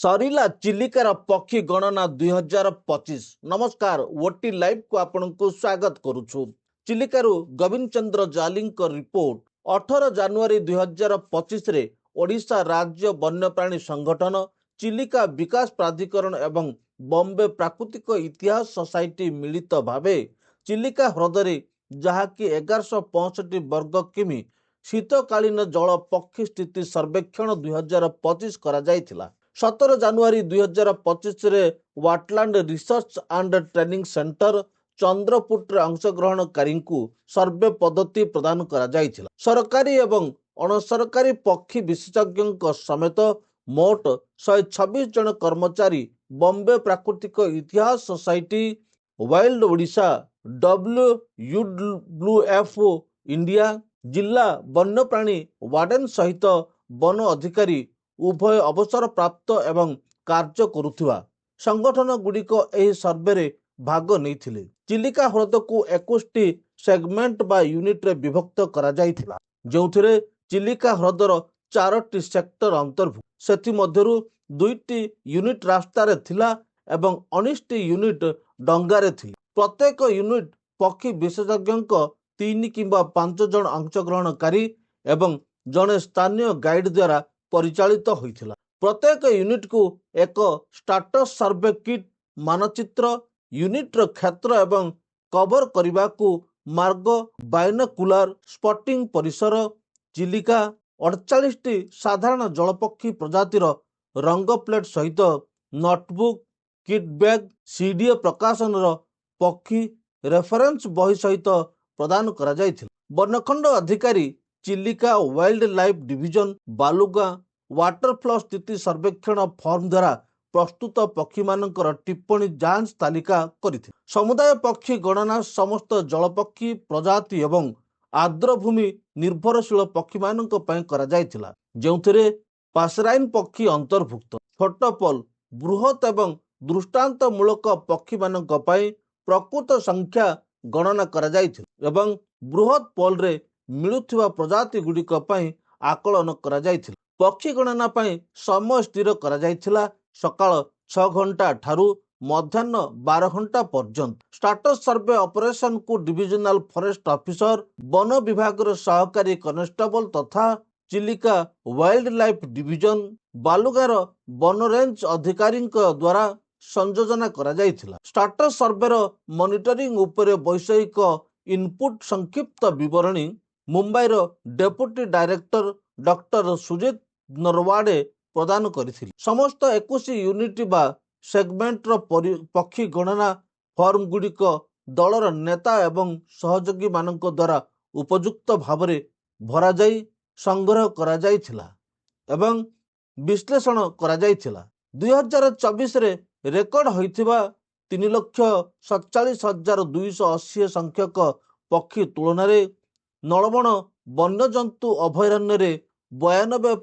सरिला चिलिकार पक्षी गणना 2025। नमस्कार, ओटी लाइव को आपण को स्वागत करुछु। चिलिकारु गोविंद चंद्र जाली रिपोर्ट। 18 जनवरी 2025 रे ओडिशा राज्य वन्यप्राणी संगठन, चिलिका विकास प्राधिकरण एवं बॉम्बे प्राकृतिक इतिहास सोसाइटी मिलित भावे चिलिका ह्रदरे जहाँकि 1165 वर्ग किमी शीतकालीन जल पक्षी स्थिति सर्वेक्षण 2025 करा जायतिला। 17 जनवरी 2025 रे वाटलैंड रिसर्च एंड ट्रेनिंग सेंटर चंद्रपुट अंशग्रहणकारी सर्वे पद्धति प्रदान करा जायतिला। सरकारी एवं अणसरकारी पक्षी विशेषज्ञ समेत मोट 126 जन कर्मचारी बॉम्बे प्राकृतिक इतिहास society, wild Odisha, WWF India, जिला वन्यप्राणी वार्डन सहित वन अधिकारी उभय अवसर प्राप्त एवं कार्य करुथिबा संगठन गुड़िक एही सर्वे रे भाग नैथिले। चिलिका ह्रद को 21 सेगमेंट बा यूनिट रे विभक्त करा जायथिला, जोथिरे चिलिका ह्रदर 4टी सेक्टर अंतर्भुक्त। सेथि मध्यरु 2टी यूनिट रास्ता रे थिला एवं 19टी यूनिट डंगा रे थिला। प्रत्येक यूनिट पक्षी विशेषज्ञ 3 किंबा 5 जन अंशग्रहणकारी एवं जने स्थानीय गाइड द्वारा परिचालित होइथिला। प्रत्येक यूनिट को एक स्टाटस सर्वे किट, मानचित्र, यूनिट रो क्षेत्र एवं कवर करने को मार्ग, बायनोकुलर स्पॉटिंग परिसर, चिलिका 48टी साधारण जलपक्षी प्रजातिर रंग प्लेट सहित नोटबुक, किट बैग, सीडीए प्रकाशन रो पक्षी रेफरेंस बही सहित प्रदान करा जायथिला। वनखंड अधिकारी चिलिका वाइल्ड लाइफ डिविजन बालुगा वाटरफ्लो स्थिति सर्वेक्षण फॉर्म द्वारा प्रस्तुत पक्षी मानकर टिप्पणी जांच तालिका करिथिले। समुदाय पक्षी गणना समस्त जलपक्षी प्रजाति एवं आर्द्रभूमि निर्भरशील पक्षी मानक पय करा जायथिला, जेउथिरे पासराइन पक्षी अंतर्भुक्त। फोटोपॉल बृहत एवं दृष्टांतमूलक पक्षी मानक पय प्रकृत संख्या गणना करा जायथिला एवं बृहत पोल रे मिलुथिबा प्रजाति गुड़िक पय आकलन करा जायथिला। पक्षी गणना पय समय स्थिर करा जायथिला सकाळ 6 घंटा ठारू मध्याह्न 12 घंटा पर्यंत। स्टाटस सर्वे ऑपरेशन को डिविजनल फॉरेस्ट ऑफिसर, वन विभाग सहकारी कनेस्टेबल तथा चिलिका वाइल्ड लाइफ डिविजन बालुगार वन रेंज अधिकारी द्वारा संयोजना करा जायथिला। स्टाटस सर्वेर मॉनिटरिंग उपरे वैषयिक इनपुट संक्षिप्त विवरणी मुंबईर डेप्यूटी डायरेक्टर डॉक्टर सुजित नरवाडे प्रदान करिथिले। समस्त 21 यूनिट बा सेगमेंट रो पक्षी गणना फॉर्म गुड़िक दलर नेता एवं सहयोगी मानक द्वारा उपयुक्त भावरे भरा जाई संग्रह करा जायथिला एवं विश्लेषण करा जायथिला। 2024 रे रेकर्ड होइथिबा 3,47,280 संख्यक पक्षी तुलन रे नलबण वन्यजंतु अभयारण्य रे 92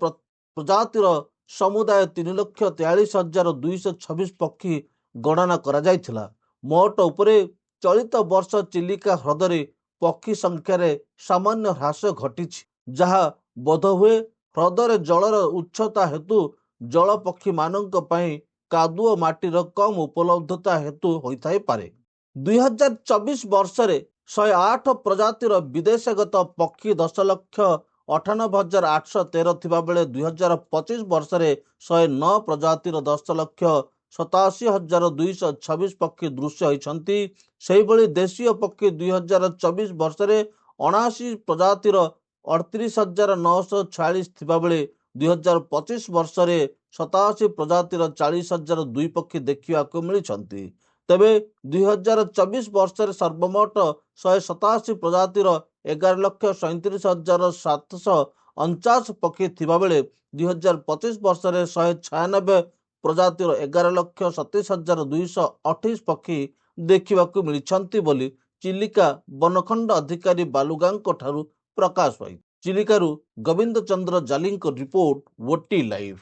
प्रजातिर समुदाय 3,43,226 पक्षी गणना करा जायथिला। मोट उपरे चलित वर्ष चिलिका ह्रदरे पक्षी संख्या रे सामान्य ह्रास घटिछि, जहा बोध हुए ह्रदरे जलर उच्चता हेतु जल पक्षी मानक पय कादुओ माटीर कम उपलब्धता हेतु होइथाई पारे। 2024 वर्ष रे 108 प्रजातिर विदेशगत पक्षी 10,98,813 थिबा बेले 2025 वर्ष रे 109 प्रजातिर 10,87,226 पक्षी दृश्य होइछंती। सेहि बळी देशीय पक्षी 2024 वर्ष रे 79 प्रजातिर 38,946 थिबा बेले 2025 वर्ष रे 87 प्रजातिर 40,002 पक्षी देखिया को मिलिछंती। तबे 2024 वर्ष रे सर्वमोट 187 प्रजातिर 11,37,749 पक्षी थिबा बेले 2025 वर्ष रे 196 प्रजातिर 11,27,228 पक्षी देखिबा को मिलिछंती बोली चिलिका वनखंड अधिकारी बालुगांको ठारू प्रकाश पाई। चिलिकारु गोविंद चंद्र जाली रिपोर्ट, ओटी लाइव।